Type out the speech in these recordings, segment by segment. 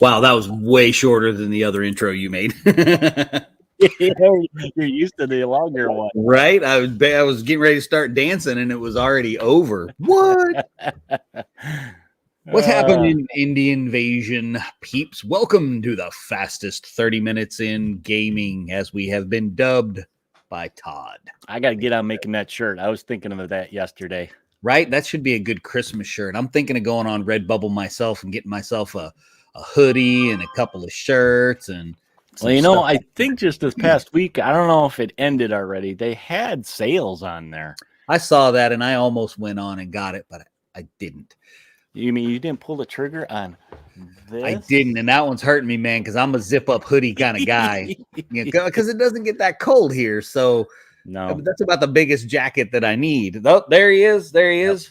Wow, that was way shorter than the other intro you made. You're used to the longer one, right? I was getting ready to start dancing, and it was already over. What? What's happening, Indian Invasion peeps? Welcome to the fastest 30 minutes in gaming, as we have been dubbed by Todd. I got to get on making that shirt. I was thinking of that yesterday. Right? That should be a good Christmas shirt. I'm thinking of going on Redbubble myself and getting myself a hoodie and a couple of shirts and well, I think just this past week, I don't know if it ended already. They had sales on there. I saw that and I almost went on and got it, but I didn't. You mean you didn't pull the trigger on this? I didn't, and that one's hurting me, man, because I'm a zip-up hoodie kind of guy. Because it doesn't get that cold here, so no, that's about the biggest jacket that I need. Oh, there he is. There he is.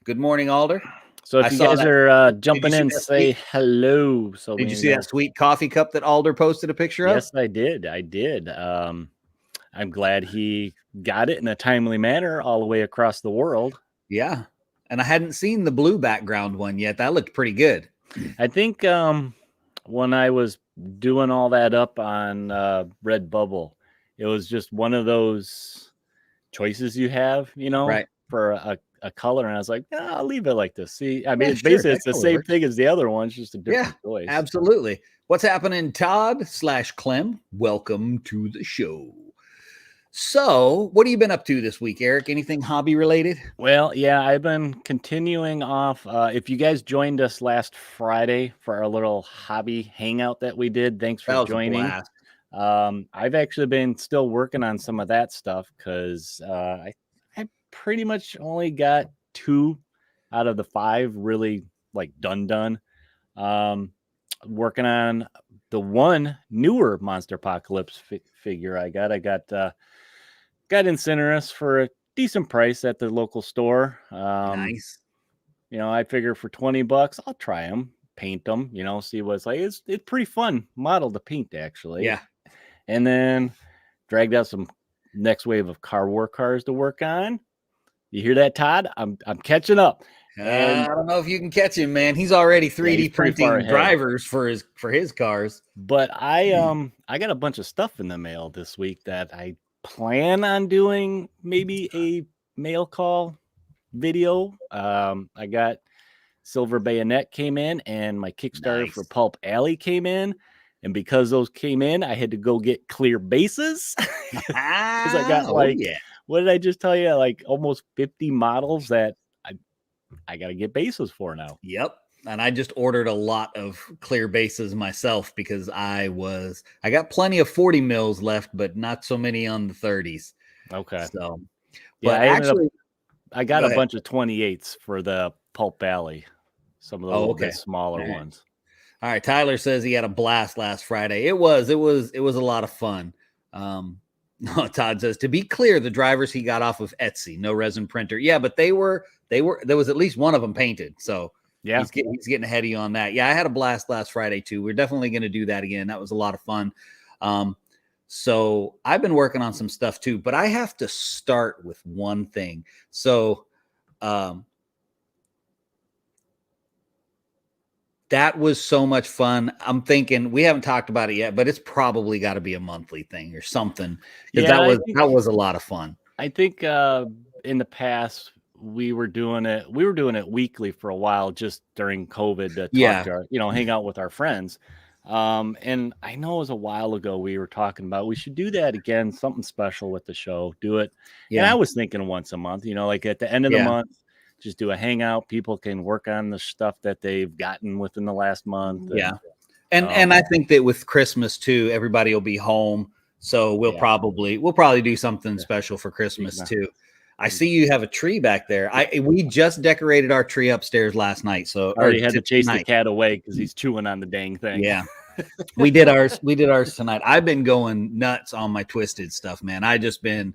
Good morning, Alder. So if you guys are jumping in, say hello. So did you see that sweet coffee cup that Alder posted a picture of? Yes, I did. I'm glad he got it in a timely manner all the way across the world. Yeah. And I hadn't seen the blue background one yet. That looked pretty good. I think when I was doing all that up on Redbubble, it was just one of those choices you have, right, for a color. And I was like, yeah, I'll leave it like this. See, I mean, basically it's the same thing as the other one. It's just a different choice. Absolutely. What's happening, Todd/Clem? Welcome to the show. So, what have you been up to this week, Eric? Anything hobby related? Well, yeah, I've been continuing off. If you guys joined us last Friday for our little hobby hangout that we did, thanks for joining. I've actually been still working on some of that stuff because I pretty much only got 2 out of the 5 really like done. Working on the one newer Monster Apocalypse figure I got Incinerus for a decent price at the local store. Nice. I figure for $20, I'll try them, paint them, see what it's like. It's pretty fun model to paint, actually. Yeah. And then dragged out some next wave of Car War cars to work on. You hear that, Todd? I'm catching up. I don't know if you can catch him, man. He's already 3D printing drivers for his cars. But I got a bunch of stuff in the mail this week that I plan on doing maybe a mail call video. I got Silver Bayonet came in and my Kickstarter for Pulp Alley came in. And because those came in, I had to go get clear bases. Because I got what did I just tell you? Like almost 50 models that I got to get bases for now. Yep. And I just ordered a lot of clear bases myself because I got plenty of 40 mils left, but not so many on the 30s. Okay. So, yeah, I got a bunch of 28s for the Pulp Alley. Some of those bit smaller ones. All right. Tyler says he had a blast last Friday. It was a lot of fun. Todd says, to be clear, the drivers he got off of Etsy, no resin printer. Yeah, but there was at least one of them painted. So yeah, he's getting ahead of you on that. Yeah, I had a blast last Friday too. We're definitely going to do that again. That was a lot of fun. So I've been working on some stuff too, but I have to start with one thing. So that was so much fun. I'm thinking we haven't talked about it yet, but it's probably got to be a monthly thing or something. Because that was a lot of fun. I think in the past we were doing it weekly for a while, just during COVID to talk to hang out with our friends. And I know it was a while ago we were talking about we should do that again, something special with the show, do it. Yeah. And I was thinking once a month, like at the end of the month, just do a hangout. People can work on the stuff that they've gotten within the last month. And I think that with Christmas too, everybody will be home. So we'll probably do something special for Christmas too. I see you have a tree back there. We just decorated our tree upstairs last night. So I already had to chase the cat away because he's chewing on the dang thing. Yeah. We did ours tonight. I've been going nuts on my Twisted stuff, man. I just been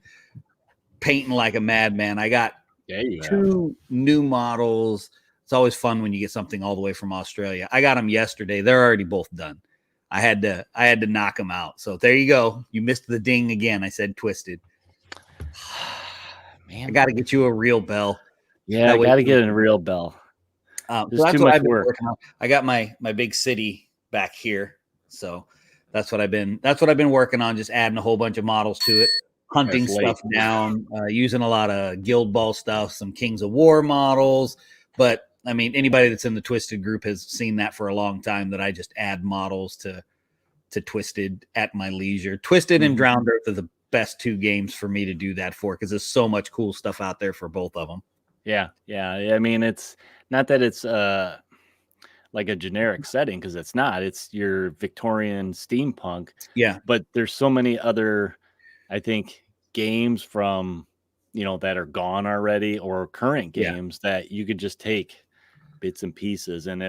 painting like a madman. I got 2 new models. It's always fun when you get something all the way from Australia. I got them yesterday. They're already both done. I had to knock him out. So there you go. You missed the ding again. I said Twisted. Man, I got to get you a real bell. Yeah, I got to get a real bell. So that's what I've been working on. I got my big city back here, so that's what I've been working on. Just adding a whole bunch of models to it, hunting stuff down, using a lot of Guild Ball stuff, some Kings of War models. But I mean, anybody that's in the Twisted group has seen that for a long time. That I just add models to Twisted at my leisure. Twisted and Drowned Earth are the best 2 games for me to do that for, because there's so much cool stuff out there for both of them. Yeah. I mean, it's not that it's like a generic setting, because it's not. It's your Victorian steampunk. Yeah. But there's so many other, I think, games from, that are gone already, or current games that you could just take bits and pieces, and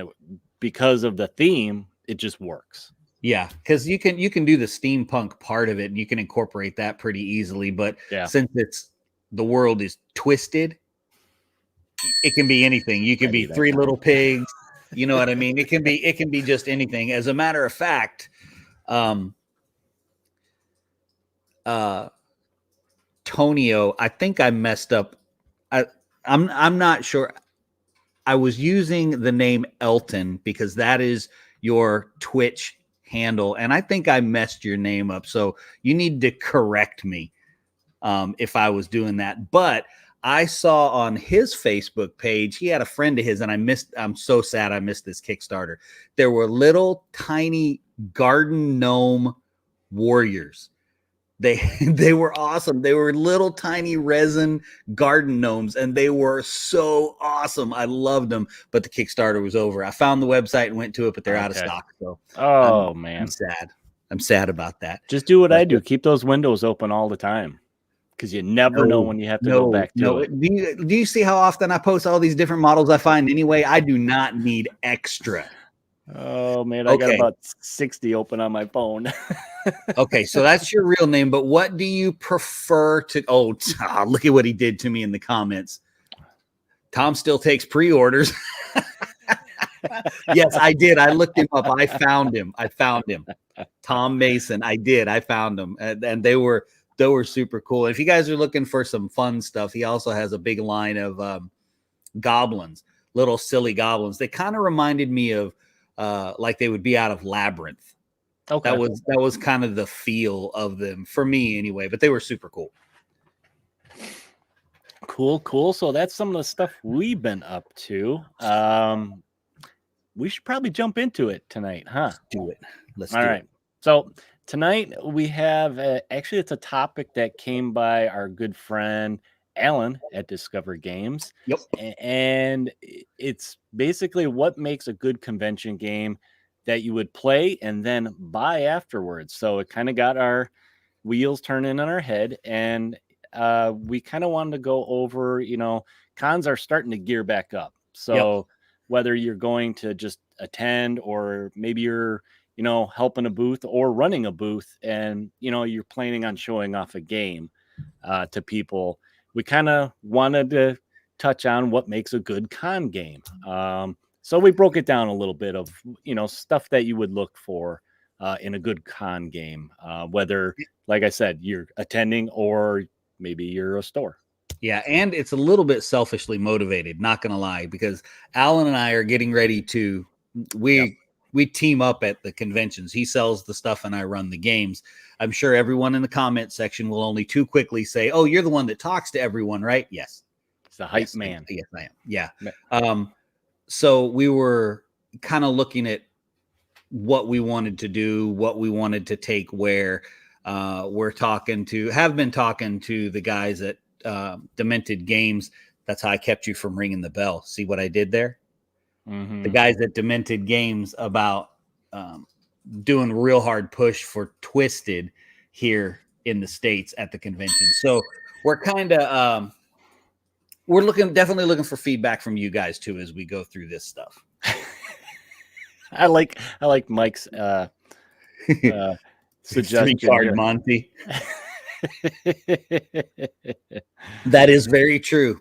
because of the theme, it just works. Yeah, because you can do the steampunk part of it, and you can incorporate that pretty easily. But since the world is twisted, it can be anything. You can be 3 little pigs. You know what I mean? It can be just anything. As a matter of fact, Tonio, I think I messed up. I'm not sure. I was using the name Elton because that is your Twitch handle, and I think I messed your name up. So you need to correct me if I was doing that. But I saw on his Facebook page, he had a friend of his, and I'm so sad I missed this Kickstarter. There were little tiny garden gnome warriors. They were awesome. They were little tiny resin garden gnomes, and they were so awesome. I loved them, but the Kickstarter was over. I found the website and went to it, but they're out of stock. So, man, I'm sad. I'm sad about that. Just do what I do. Keep those windows open all the time, because you never know when you have to go back to it. Do you see how often I post all these different models I find anyway? I do not need extra. Oh, man, I got about 60 open on my phone. Okay, so that's your real name, but what do you prefer to... Oh, look at what he did to me in the comments. Tom still takes pre-orders. Yes, I did. I looked him up. I found him. Tom Mason. I did. I found him. And they were super cool. If you guys are looking for some fun stuff, he also has a big line of goblins, little silly goblins. They kind of reminded me of like they would be out of Labyrinth. Okay. That was kind of the feel of them for me anyway, but they were super cool. Cool. So that's some of the stuff we've been up to. We should probably jump into it tonight, huh? Let's do it. All right. So tonight we have actually it's a topic that came by our good friend Alan at Discover Games. Yep. And it's basically what makes a good convention game that you would play and then buy afterwards. So it kind of got our wheels turning in our head, and we kind of wanted to go over, cons are starting to gear back up. So whether you're going to just attend, or maybe you're, helping a booth or running a booth, and, you're planning on showing off a game to people, we kind of wanted to touch on what makes a good con game. So we broke it down a little bit of, stuff that you would look for in a good con game, whether, like I said, you're attending or maybe you're a store. Yeah, and it's a little bit selfishly motivated, not going to lie, because Alan and I are getting ready to, we team up at the conventions. He sells the stuff and I run the games. I'm sure everyone in the comment section will only too quickly say, oh, you're the one that talks to everyone, right? Yes. It's the hype man. Yes, I am. Yeah. So we were kind of looking at what we wanted to do, what we wanted to take where. Have been talking to the guys at Demented Games. That's how I kept you from ringing the bell. See what I did there? Mm-hmm. The guys at Demented Games about doing a real hard push for Twisted here in the States at the convention. So we're kind of definitely looking for feedback from you guys too as we go through this stuff. I like Mike's suggestion. 3-card Monty. That is very true.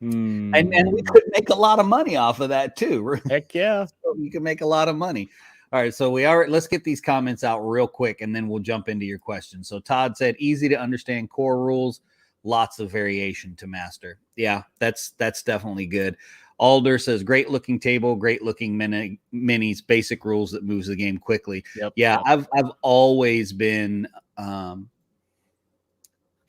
And we could make a lot of money off of that too. Heck yeah. So you can make a lot of money. All right, so let's get these comments out real quick and then we'll jump into your questions. So Todd said, easy to understand core rules, lots of variation to master. Yeah, that's definitely good. Alder says, great looking table, great looking minis, basic rules that moves the game quickly. Yep. Yeah, yep. I've always been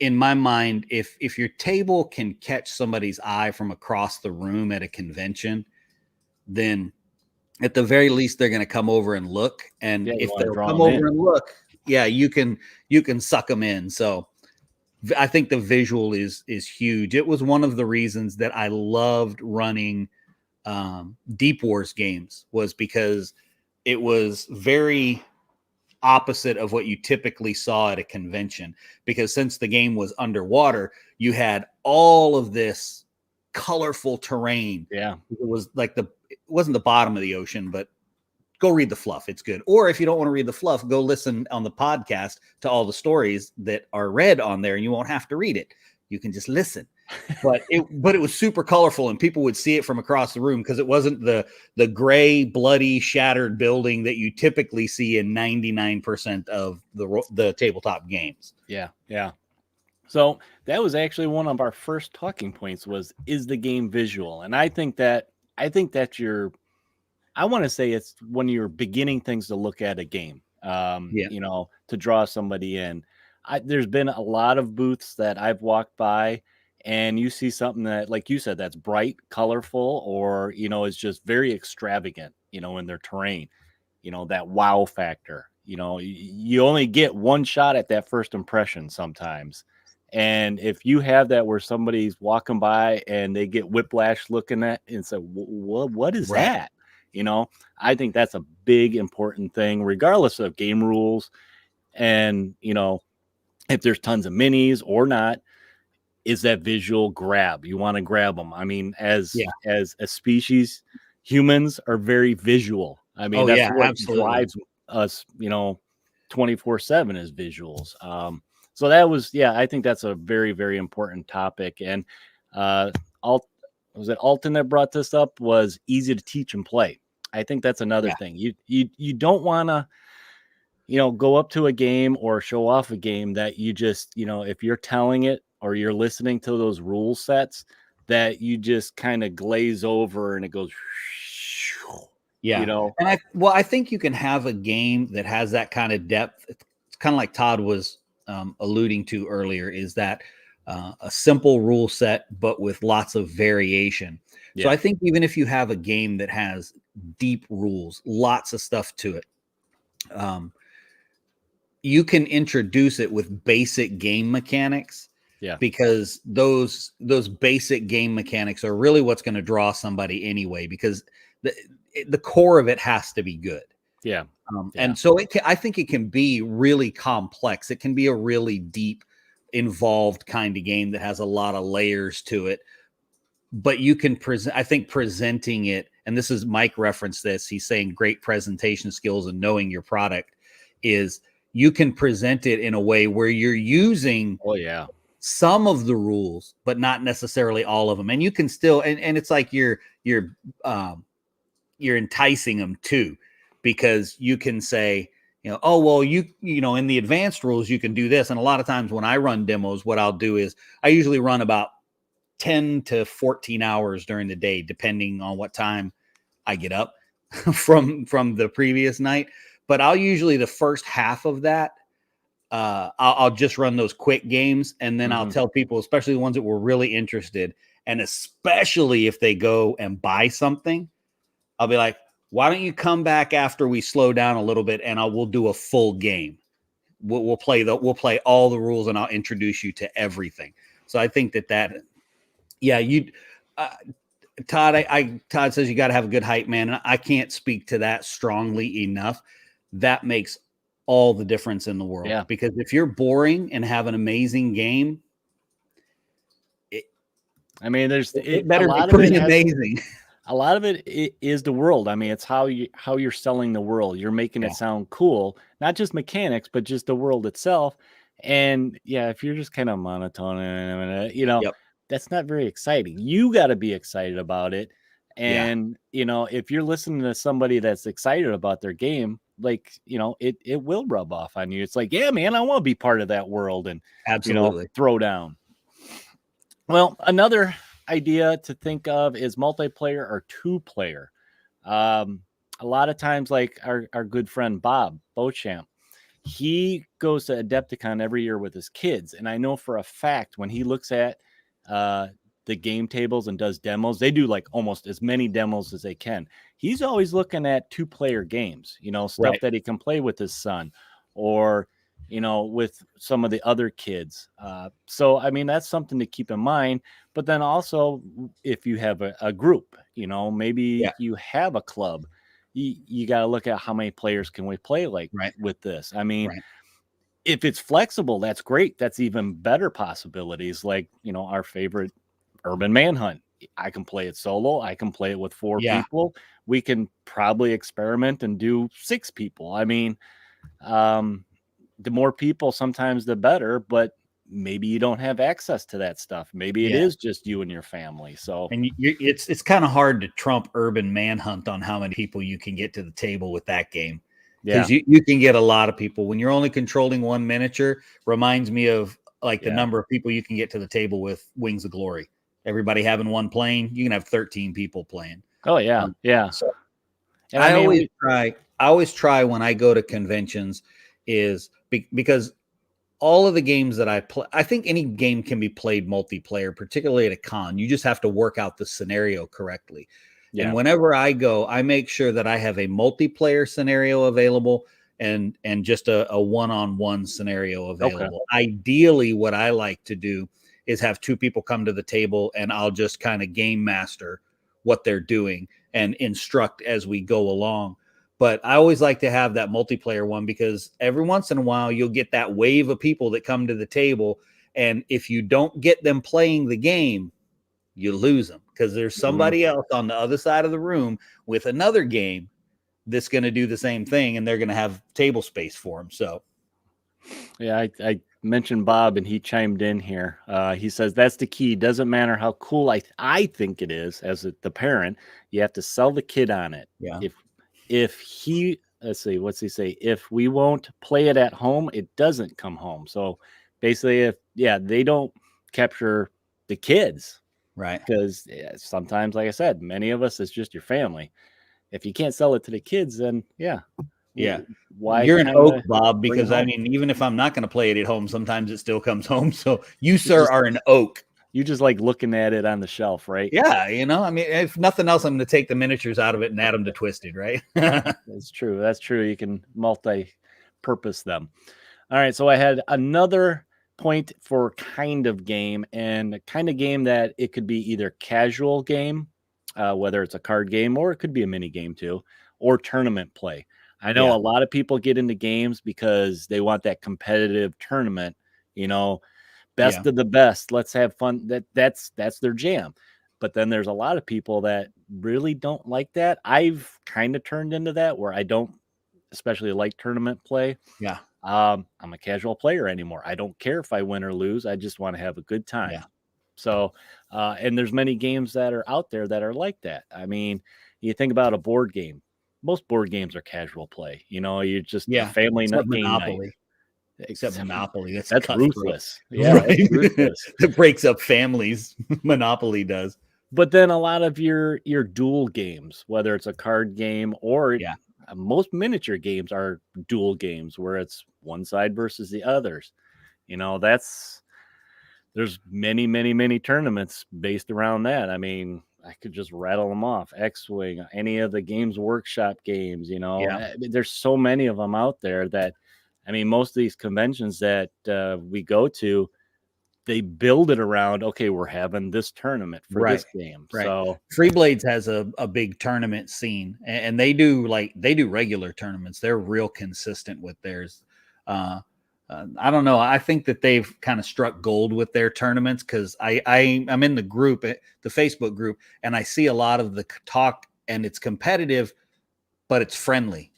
in my mind, if your table can catch somebody's eye from across the room at a convention, then at the very least they're going to come over and look. And if they'll come over and look, yeah, you can suck them in. So I think the visual is huge. It was one of the reasons that I loved running Deep Wars games, was because it was very opposite of what you typically saw at a convention, because since the game was underwater, you had all of this colorful terrain. Yeah, it was like it wasn't the bottom of the ocean, but go read the fluff. It's good. Or if you don't want to read the fluff, go listen on the podcast to all the stories that are read on there, and you won't have to read it. You can just listen. But it was super colorful, and people would see it from across the room because it wasn't the gray, bloody, shattered building that you typically see in 99% of the tabletop games. Yeah, yeah. So that was actually one of our first talking points, is the game visual? And I think that's I want to say it's one of your beginning things to look at a game, to draw somebody in. There's been a lot of booths that I've walked by, and you see something that, like you said, that's bright, colorful, or, is just very extravagant, in their terrain, that wow factor. You only get one shot at that first impression sometimes. And if you have that where somebody's walking by and they get whiplash looking at it and say, what is that? I think that's a big, important thing, regardless of game rules. And, if there's tons of minis or not, is that visual grab. You want to grab them. I mean, as a species, humans are very visual. I mean, that's what absolutely drives us, 24/7 is visuals. So that was, I think that's a very, very important topic. And was it Alton that brought this up? Was easy to teach and play. I think that's another thing. You don't want to, go up to a game or show off a game that you just, if you're telling it or you're listening to those rule sets, that you just kind of glaze over and it goes, and I think you can have a game that has that kind of depth. It's kind of like Todd was alluding to earlier, is that a simple rule set, but with lots of variation. Yeah. So I think even if you have a game that has deep rules, lots of stuff to it, you can introduce it with basic game mechanics. Yeah, because those basic game mechanics are really what's going to draw somebody anyway, because the core of it has to be good. Yeah. And so I think it can be really complex. It can be a really deep, involved kind of game that has a lot of layers to it. But you can presenting it, and this is Mike referenced this, he's saying great presentation skills and knowing your product, is you can present it in a way where you're using some of the rules, but not necessarily all of them. And you can still, and it's like you're enticing them too, because you can say, oh, well, in the advanced rules, you can do this. And a lot of times when I run demos, what I'll do is I usually run about 10 to 14 hours during the day, depending on what time I get up from the previous night. But I'll usually, the first half of that, I'll just run those quick games. And then I'll tell people, especially the ones that were really interested, and especially if they go and buy something, I'll be like, why don't you come back after we slow down a little bit, and we'll do a full game. We'll play all the rules, and I'll introduce you to everything. So I think that Todd says you got to have a good hype man, and I can't speak to that strongly enough. That makes all the difference in the world. Yeah. Because if you're boring and have an amazing game, it better be pretty amazing. A lot of it is the world. I mean, it's how you're selling the world. You're making it sound cool, not just mechanics, but just the world itself. And if you're just kind of monotone, that's not very exciting. You got to be excited about it. And, if you're listening to somebody that's excited about their game, like, it will rub off on you. It's like, yeah, man, I want to be part of that world and, Absolutely. throw down. Well, another idea to think of is multiplayer or 2-player. A lot of times, like our good friend Bob Beauchamp, he goes to Adepticon every year with his kids. And I know for a fact when he looks at the game tables and does demos, they do like almost as many demos as they can. He's always looking at 2-player games, stuff that he can play with his son or, with some of the other kids. So, I mean, that's something to keep in mind. But then also, if you have a group, maybe you have a club, you got to look at how many players can we play with this. I mean, if it's flexible, that's great. That's even better possibilities. Like, our favorite Urban Manhunt. I can play it solo. I can play it with 4 people. We can probably experiment and do 6 people. I mean, the more people, sometimes the better, but maybe you don't have access to that stuff. Maybe it is just you and your family. So, and it's kind of hard to trump Urban Manhunt on how many people you can get to the table with that game. Because you can get a lot of people when you're only controlling one miniature. Reminds me of like the number of people you can get to the table with Wings of Glory. Everybody having one plane, you can have 13 people playing. Oh yeah, So and I always try when I go to conventions is because all of the games that I play, I think any game can be played multiplayer, particularly at a con. You just have to work out the scenario correctly. And whenever I go, I make sure that I have a multiplayer scenario available and just a one-on-one scenario available. Ideally, what I like to do is have 2 people come to the table and I'll just kind of game master what they're doing and instruct as we go along. But I always like to have that multiplayer one because every once in a while you'll get that wave of people that come to the table. And if you don't get them playing the game, you lose them because there's somebody else on the other side of the room with another game that's going to do the same thing and they're going to have table space for them. So, I mentioned Bob and he chimed in here. He says that's the key. Doesn't matter how cool I think it is as the parent, you have to sell the kid on it. Yeah. If he, let's see, what's he say? If we won't play it at home, it doesn't come home. So basically, if they don't capture the kids, right? Because sometimes, like I said, many of us, it's just your family. If you can't sell it to the kids, then why you're an oak, Bob? Because I mean, even if I'm not going to play it at home, sometimes it still comes home. So you, sir, are an oak. You just like looking at it on the shelf, right? Yeah, I mean, if nothing else, I'm going to take the miniatures out of it and add them to Twisted, right? That's true. That's true. You can multi-purpose them. All right, so I had another point for kind of game, and a kind of game that it could be either casual game, whether it's a card game, or it could be a mini game too, or tournament play. I know a lot of people get into games because they want that competitive tournament, best of the best. Let's have fun. That's their jam. But then there's a lot of people that really don't like that. I've kind of turned into that where I don't especially like tournament play. Yeah. I'm a casual player anymore. I don't care if I win or lose. I just want to have a good time. Yeah. So, and there's many games that are out there that are like that. I mean, you think about a board game. Most board games are casual play. You just a family night game night. Except Monopoly. That's ruthless. Yeah, right? That's ruthless. It breaks up families. Monopoly does. But then a lot of your dual games, whether it's a card game or most miniature games are dual games where it's one side versus the others. There's many tournaments based around that. I mean, I could just rattle them off. X-Wing, any of the Games Workshop games, there's so many of them out there that, I mean, most of these conventions that we go to, they build it around, okay, we're having this tournament for this game. Right. So Free Blades has a big tournament scene, and they do regular tournaments. They're real consistent with theirs. I don't know. I think that they've kind of struck gold with their tournaments because I'm in the group, the Facebook group, and I see a lot of the talk, and it's competitive, but it's friendly.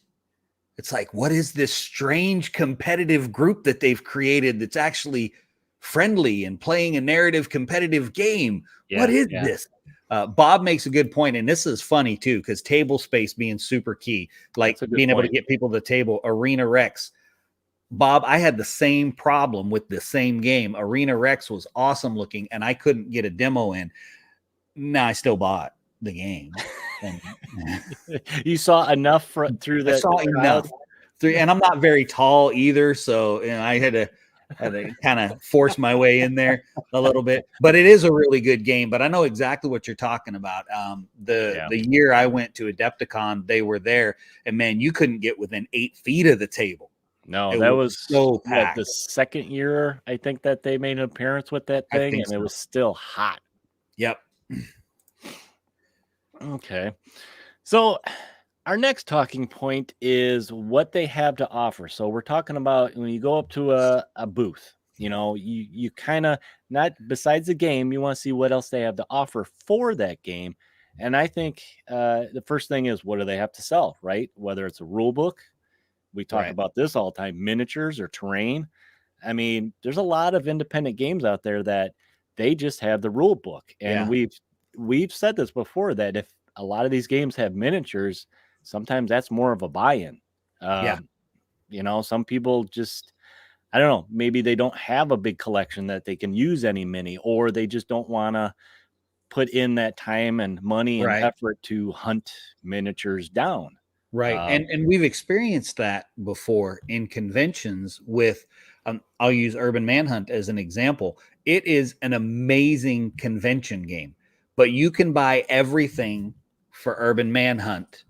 It's like, what is this strange competitive group that they've created that's actually friendly and playing a narrative competitive game. What is this? Bob makes a good point, and this is funny too, because table space being super key, like being able to get people to the table. Arena Rex, Bob, I had the same problem with the same game. Arena Rex was awesome looking, and I couldn't get a demo in. I still bought the game. And you saw enough through that. I saw enough, and I'm not very tall either, so I had to kind of force my way in there a little bit. But it is a really good game. But I know exactly what you're talking about. The year I went to Adepticon, they were there, and man, you couldn't get within 8 feet of the table. No, that was so packed. The second year I think that they made an appearance with that thing, and it was still hot. Yep. Okay. So our next talking point is what they have to offer. So we're talking about when you go up to a booth, you kind of, not besides the game, you want to see what else they have to offer for that game. And I think the first thing is, what do they have to sell, right? Whether it's a rule book, we talk about this all the time, miniatures or terrain. I mean, there's a lot of independent games out there that they just have the rule book. And we've said this before, that if a lot of these games have miniatures, sometimes that's more of a buy-in. Some people just, I don't know, maybe they don't have a big collection that they can use any mini, or they just don't want to put in that time and money and effort to hunt miniatures down. Right. And we've experienced that before in conventions with, I'll use Urban Manhunt as an example. It is an amazing convention game, but you can buy everything for Urban Manhunt.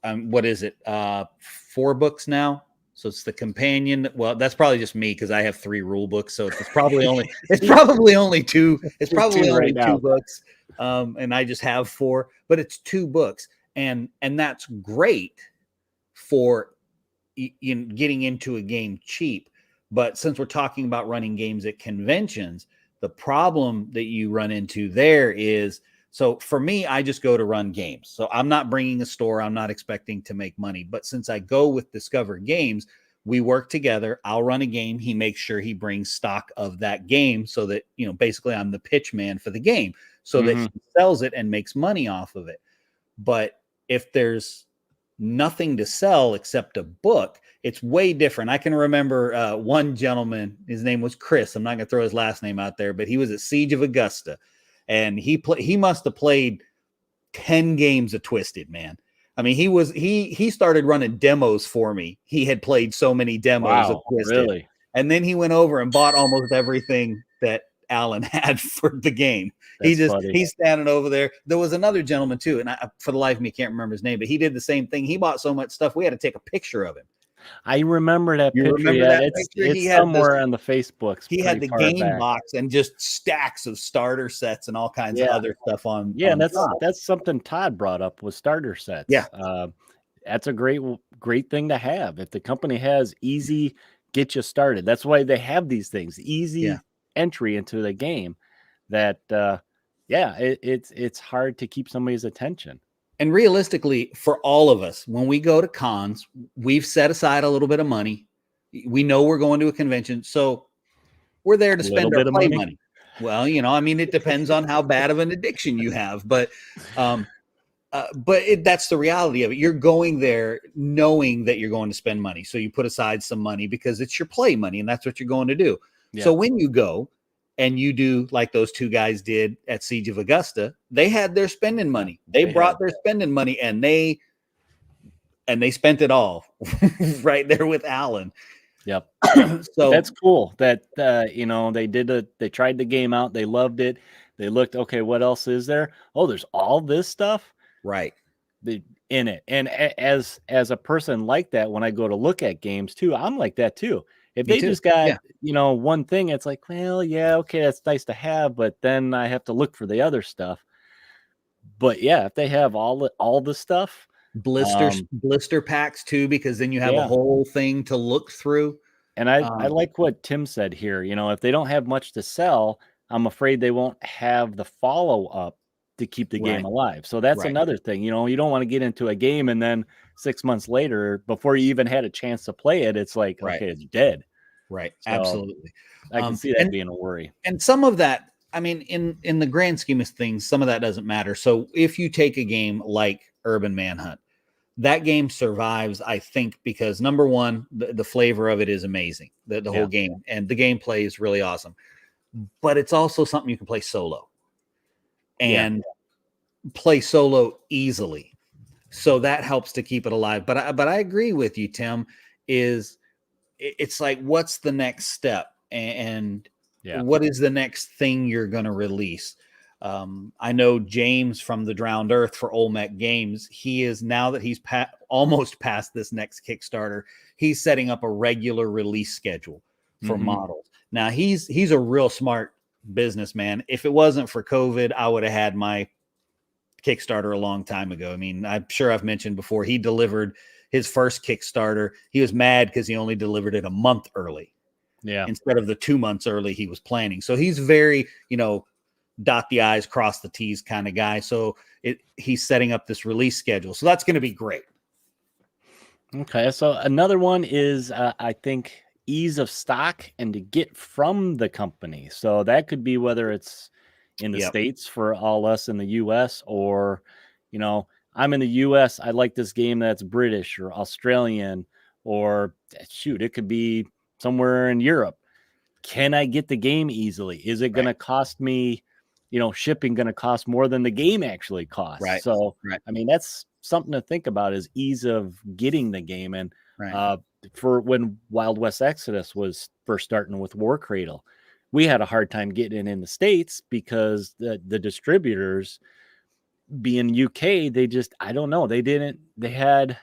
What is it? 4 books now. So it's the companion. Well, that's probably just me, because I have 3 rule books. So it's probably only, it's probably only 2. It's probably only 2 books. And I just have 4, but it's 2 books. And that's great for getting into a game cheap. But since we're talking about running games at conventions, the problem that you run into there is, so for me, I just go to run games. So I'm not bringing a store. I'm not expecting to make money. But since I go with Discover Games, we work together. I'll run a game. He makes sure he brings stock of that game, so that, basically I'm the pitch man for the game, so that he sells it and makes money off of it. But if there's nothing to sell except a book, it's way different. I can remember one gentleman, his name was Chris. I'm not going to throw his last name out there, but he was at Siege of Augusta, and he must have played 10 games of Twisted, man. I mean, he started running demos for me. He had played so many demos of Twisted. Really? And then he went over and bought almost everything that Alan had for the game. He's standing over there. There was another gentleman too, and I, for the life of me, can't remember his name, but he did the same thing. He bought so much stuff, we had to take a picture of him. I remember that picture. Remember that picture? It's somewhere on the Facebooks. He had the game box and just stacks of starter sets and all kinds of other stuff on. Yeah, and that's something Todd brought up with starter sets. Yeah, that's a great thing to have. If the company has easy get you started, that's why they have these things, easy entry into the game. That it's hard to keep somebody's attention. And realistically, for all of us, when we go to cons, we've set aside a little bit of money. We know we're going to a convention, so we're there to spend our play money. Well, it depends on how bad of an addiction you have, but that's the reality of it. You're going there knowing that you're going to spend money, so you put aside some money because it's your play money, and that's what you're going to do. Yeah. So when you go and you do like those 2 guys did at Siege of Augusta, they had their spending money. They brought their spending money, and they spent it all right there with Alan. Yep. So that's cool that, they tried the game out. They loved it. They looked, okay, what else is there? Oh, there's all this stuff. Right. In it. And as a person like that, when I go to look at games too, I'm like that too. If they just got, one thing, it's like, well, yeah, okay, that's nice to have, but then I have to look for the other stuff. But yeah, if they have all the stuff, blister packs too, because then you have a whole thing to look through. And I like what Tim said here. If they don't have much to sell, I'm afraid they won't have the follow up to keep the game alive. So that's another thing. You don't want to get into a game and then 6 months later, before you even had a chance to play it, it's like, okay, it's dead. Right. So Absolutely. I can see that being a worry. And some of that, I mean, in the grand scheme of things, some of that doesn't matter. So if you take a game like Urban Manhunt, that game survives, I think, because number one, the flavor of it is amazing, the whole game, and the gameplay is really awesome. But it's also something you can play solo and play solo easily. So that helps to keep it alive. But I agree with you, Tim, it's like, what's the next step? And what is the next thing you're going to release? I know James from the Drowned Earth for Olmec Games. He is, now that he's almost past this next Kickstarter, he's setting up a regular release schedule for models. Now he's a real smart businessman. If it wasn't for COVID, I would have had my Kickstarter a long time ago. I mean, I'm sure I've mentioned before, he delivered his first Kickstarter. He was mad because he only delivered it a month early. Instead of the 2 months early he was planning. So he's very, dot the I's, cross the T's kind of guy. So he's setting up this release schedule. So that's going to be great. Okay. So another one is, I think, ease of stock and to get from the company. So that could be whether it's in the States for all us in the US, or, I'm in the US, I like this game that's British or Australian, or shoot, it could be somewhere in Europe. Can I get the game easily? Is it going to cost me, shipping going to cost more than the game actually costs? Right. So, I mean, that's something to think about, is ease of getting the game. And for when Wild West Exodus was first starting with War Cradle, we had a hard time getting it in the States because the distributors, being UK, they just, I don't know, they had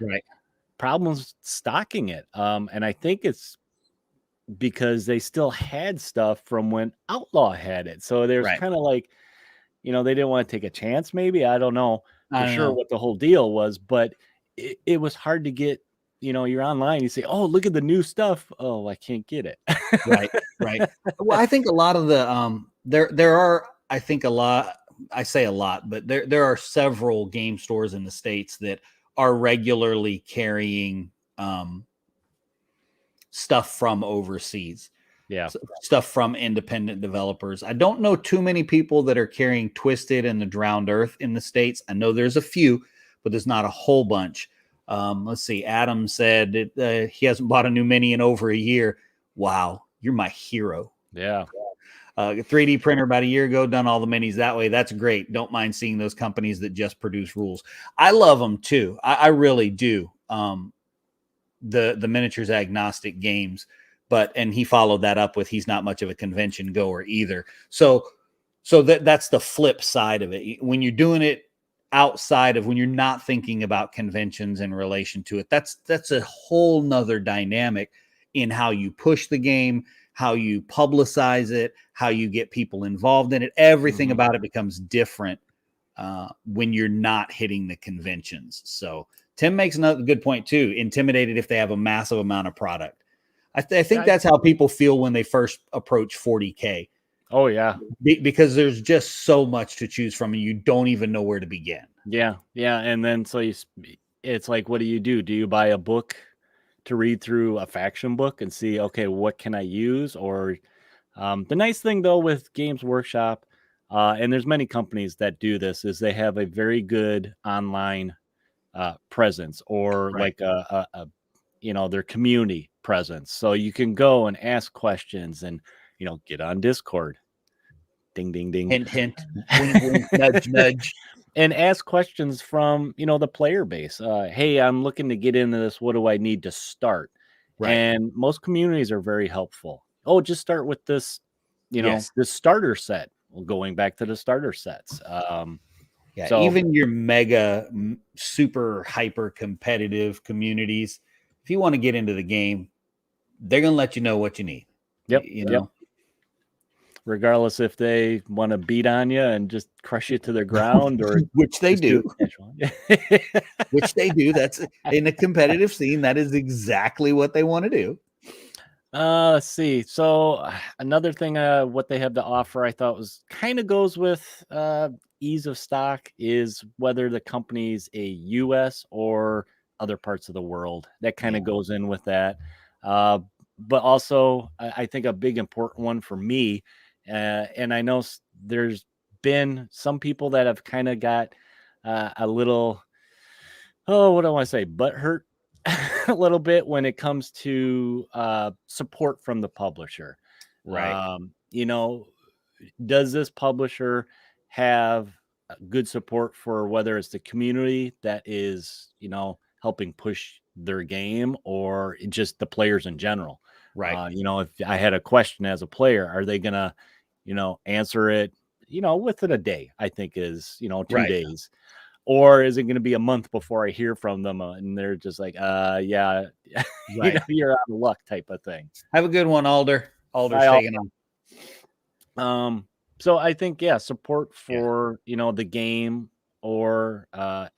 problems stocking it. And I think it's because they still had stuff from when Outlaw had it. So there's kind of like, they didn't want to take a chance. Maybe, I don't know for sure what the whole deal was, but it was hard to get. You're online, you say, oh, look at the new stuff. Oh, I can't get it. Right. Well, I think a lot of the there are, I think, a lot, I say a lot, but there are several game stores in the States that are regularly carrying stuff from overseas. Stuff from independent developers. I don't know too many people that are carrying Twisted and the Drowned Earth in the States. I know there's a few, but there's not a whole bunch. Let's see. Adam said he hasn't bought a new mini in over a year. Wow, you're my hero. 3D printer about a year ago, done all the minis that way. That's great. Don't mind seeing those companies that just produce rules. I love them too. I really do. The miniatures agnostic games, and he followed that up with, he's not much of a convention goer either. So that's the flip side of it. When you're doing it outside of, when you're not thinking about conventions in relation to it, that's a whole nother dynamic in how you push the game, how you publicize it, how you get people involved in it. Everything about it becomes different when you're not hitting the conventions. So Tim makes another good point too. Intimidated if they have a massive amount of product. I think that's how people feel when they first approach 40K. Oh yeah. Because there's just so much to choose from and you don't even know where to begin. Yeah. And then so it's like, what do? Do you buy a book to read through, a faction book, and see, okay, what can I use? Or the nice thing though with Games Workshop, and there's many companies that do this, is they have a very good online presence, or like a their community presence. So you can go and ask questions and, get on Discord. Ding, ding, ding. Hint, hint. Wink, wink, nudge, nudge. And ask questions from, the player base. Hey, I'm looking to get into this. What do I need to start? And most communities are very helpful. Oh, just start with this, this starter set. Well, going back to the starter sets. So even your mega super hyper competitive communities, if you want to get into the game, they're going to let you know what you need. Yep. Regardless if they want to beat on you and just crush you to the ground, or which they do. Which they do. That's in a competitive scene. That is exactly what they want to do. Let's see. So another thing, what they have to offer, I thought was kind of goes with ease of stock, is whether the company's a US or other parts of the world. That kind of goes in with that. but also I think a big important one for me, and I know there's been some people that have kind of got a little, what do I want to say, butt hurt a little bit when it comes to support from the publisher. Right. You know, does this publisher have good support for whether it's the community that is, helping push their game, or just the players in general? Right. If I had a question as a player, are they gonna, answer it, within a day? I think is, 2 days. Or is it going to be a month before I hear from them, and they're just like, yeah, Right. you're out of luck, type of thing. Have a good one, Alder. Alder's taking on. So I think, support for, the game, or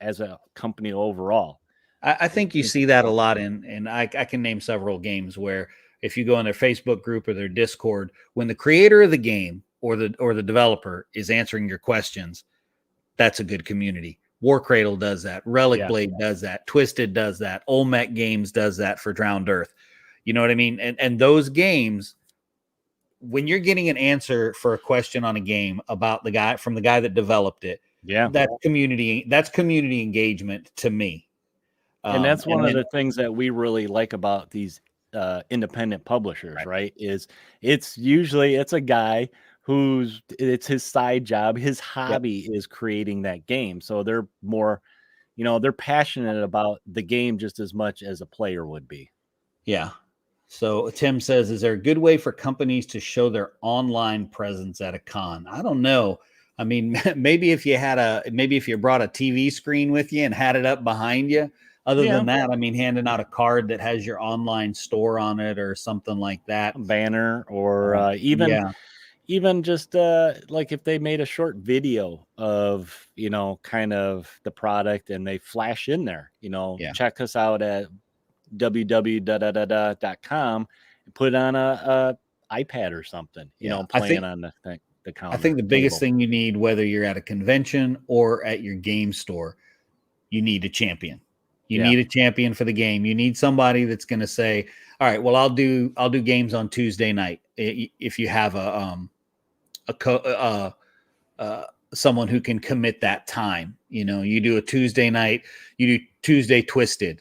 as a company overall. I think you see that a lot and I can name several games where if you go in their Facebook group or their Discord, when the creator of the game or the developer is answering your questions, that's a good community. War Cradle does that. Relic Blade does that. Twisted does that. Olmec Games does that for Drowned Earth. You know what I mean? And those games, when you're getting an answer for a question on a game about the guy that developed it, that's community engagement to me. And that's one of the things that we really like about these independent publishers, right? Is it's usually a guy it's his side job, his hobby is creating that game. So they're more, they're passionate about the game just as much as a player would be. Yeah. So Tim says, is there a good way for companies to show their online presence at a con? I don't know. I mean, maybe if you brought a TV screen with you and had it up behind you. Other than that, I mean, handing out a card that has your online store on it or something like that. A banner, or even just like if they made a short video of, kind of the product, and they flash in there, check us out at www.com and put it on a iPad or something, playing on the counter. I think the biggest thing you need, whether you're at a convention or at your game store, you need a champion. You need a champion for the game. You need somebody that's going to say, all right, well, I'll do games on Tuesday night. If you have someone who can commit that time, you do a Tuesday night, you do Tuesday Twisted.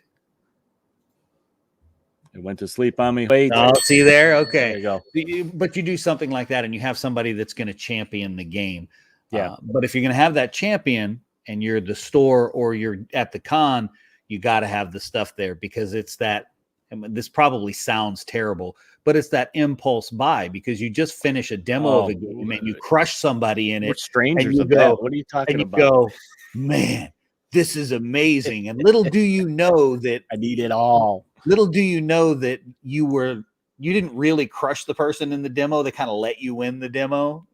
It went to sleep on me. Wait. Oh, see there? Okay. There you go. But you do something like that and you have somebody that's going to champion the game. Yeah. But if you're going to have that champion and you're the store or you're at the con, you got to have the stuff there, because it's that, this probably sounds terrible, but it's that impulse buy, because you just finish a demo of a game and you crush somebody in it. We're strangers of that. What are you talking about? Go, man, this is amazing. And little do you know that I need it all. Little do you know that you didn't really crush the person in the demo. They kind of let you win the demo,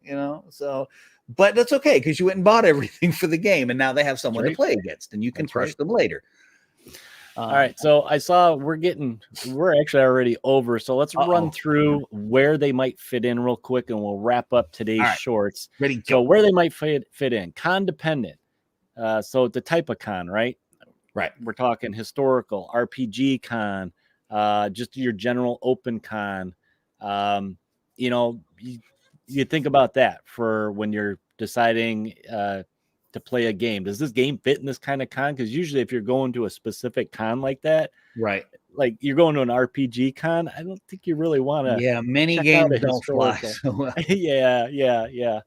so, but that's okay, because you went and bought everything for the game, and now they have someone to play against, and you can crush them later. All right, so I saw we're actually already over, so let's run through where they might fit in real quick, and we'll wrap up today's shorts. Ready to go. So where they might fit in, con dependent. So the type of con, right? Right. We're talking historical, RPG con, just your general open con. You think about that for when you're deciding to play a game. Does this game fit in this kind of con? Because usually if you're going to a specific con like that, right, like you're going to an RPG con, I don't think you really want to. Yeah, many games don't fly so well. Yeah.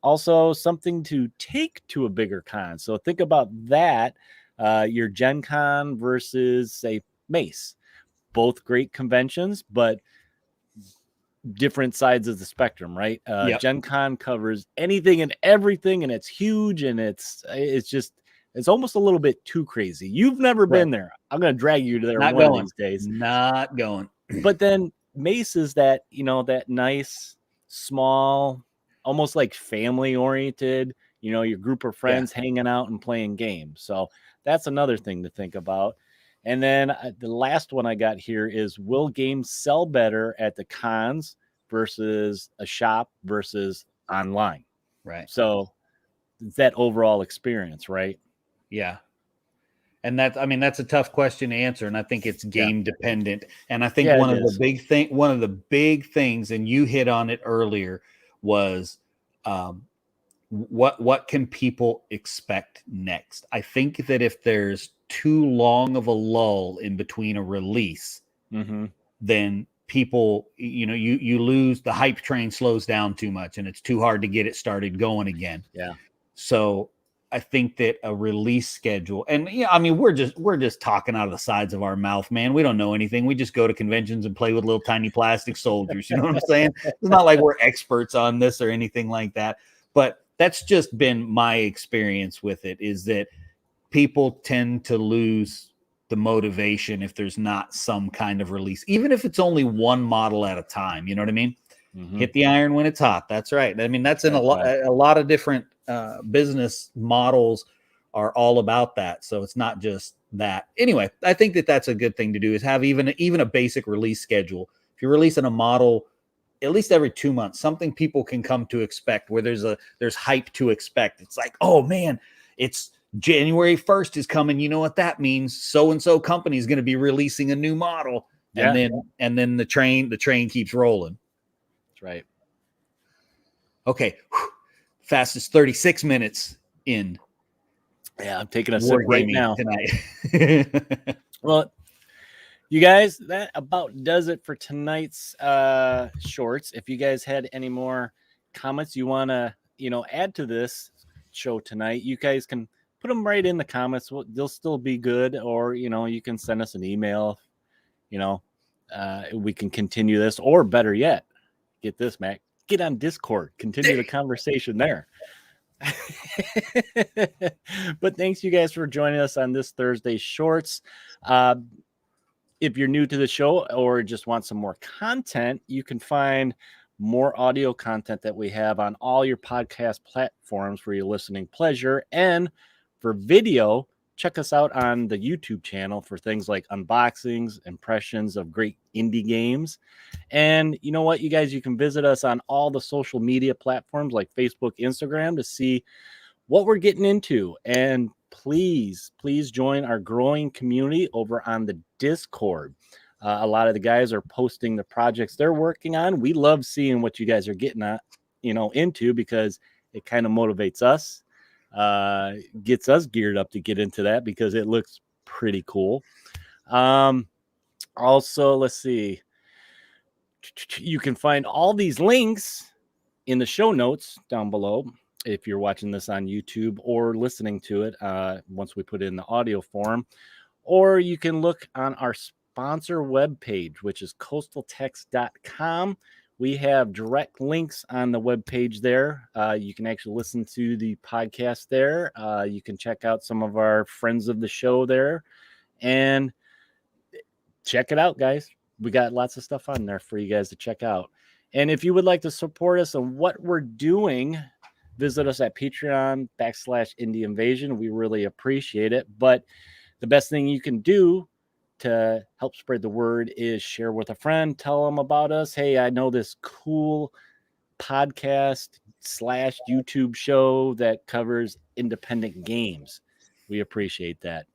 Also something to take to a bigger con. So think about that. Your Gen Con versus, say, Mace. Both great conventions, but different sides of the spectrum, right? Gen Con covers anything and everything, and it's huge, and it's almost a little bit too crazy. You've never been there. I'm going to drag you to there one of these days. Not going. But then Mace is that, that nice, small, almost like family-oriented, your group of friends hanging out and playing games. So that's another thing to think about. And then the last one I got here is, will games sell better at the cons versus a shop versus online? Right. So that overall experience, right? Yeah. And that's a tough question to answer, and I think it's game dependent. And I think one of the big things, and you hit on it earlier, was what can people expect next? I think that if there's too long of a lull in between a release, then people, you lose, the hype train slows down too much, and it's too hard to get it started going again. Yeah. So I think that a release schedule, and we're just talking out of the sides of our mouth, man. We don't know anything. We just go to conventions and play with little tiny plastic soldiers. You know what I'm saying? It's not like we're experts on this or anything like that. But that's just been my experience with it, is that people tend to lose the motivation if there's not some kind of release, even if it's only one model at a time. You know what I mean? Hit the iron when it's hot. That's right. I mean, that's in a lot of different business models are all about that. So it's not just that. Anyway, I think that that's a good thing to do, is have even a basic release schedule. If you're releasing a model at least every 2 months, something people can come to expect, where there's hype to expect. It's like, oh man, it's January 1st is coming. You know what that means? So-and-so company is going to be releasing a new model. And then the train keeps rolling. That's right. Okay. Fastest 36 minutes in. Yeah, I'm taking a sip right now tonight. Well, you guys, that about does it for tonight's shorts. If you guys had any more comments you want to, add to this show tonight, you guys can put them right in the comments. They'll still be good, or you can send us an email. We can continue this, or better yet, get this, Mac. Get on Discord. Continue the conversation there. But thanks, you guys, for joining us on this Thursday Shorts. If you're new to the show or just want some more content, you can find more audio content that we have on all your podcast platforms for your listening pleasure. And for video, check us out on the YouTube channel for things like unboxings, impressions of great indie games. And you know what, you guys, you can visit us on all the social media platforms like Facebook, Instagram, to see what we're getting into. And please join our growing community over on the Discord. A lot of the guys are posting the projects they're working on. We love seeing what you guys are getting at, into, because it kind of motivates us, gets us geared up to get into that, because it looks pretty cool. Also, let's see. You can find all these links in the show notes down below if you're watching this on YouTube, or listening to it once we put it in the audio form. Or you can look on our sponsor webpage, which is coastaltext.com. We have direct links on the webpage there. You can actually listen to the podcast there. You can check out some of our friends of the show there, and check it out, guys. We got lots of stuff on there for you guys to check out. And if you would like to support us on what we're doing, visit us at Patreon.com/Indie Invasion. We really appreciate it. But the best thing you can do to help spread the word is share with a friend. Tell them about us. Hey, I know this cool podcast/YouTube show that covers independent games. We appreciate that.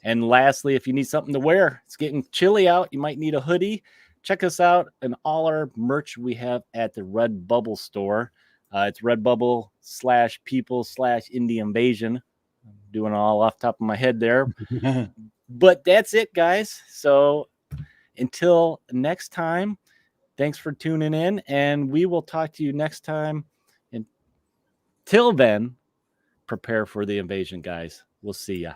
And lastly, if you need something to wear, it's getting chilly out, you might need a hoodie. Check us out and all our merch we have at the Redbubble store. It's Redbubble/people/Indie Invasion. I'm doing it all off the top of my head there. But that's it, guys. So until next time, thanks for tuning in, and we will talk to you next time. Until then, prepare for the invasion, guys. We'll see ya.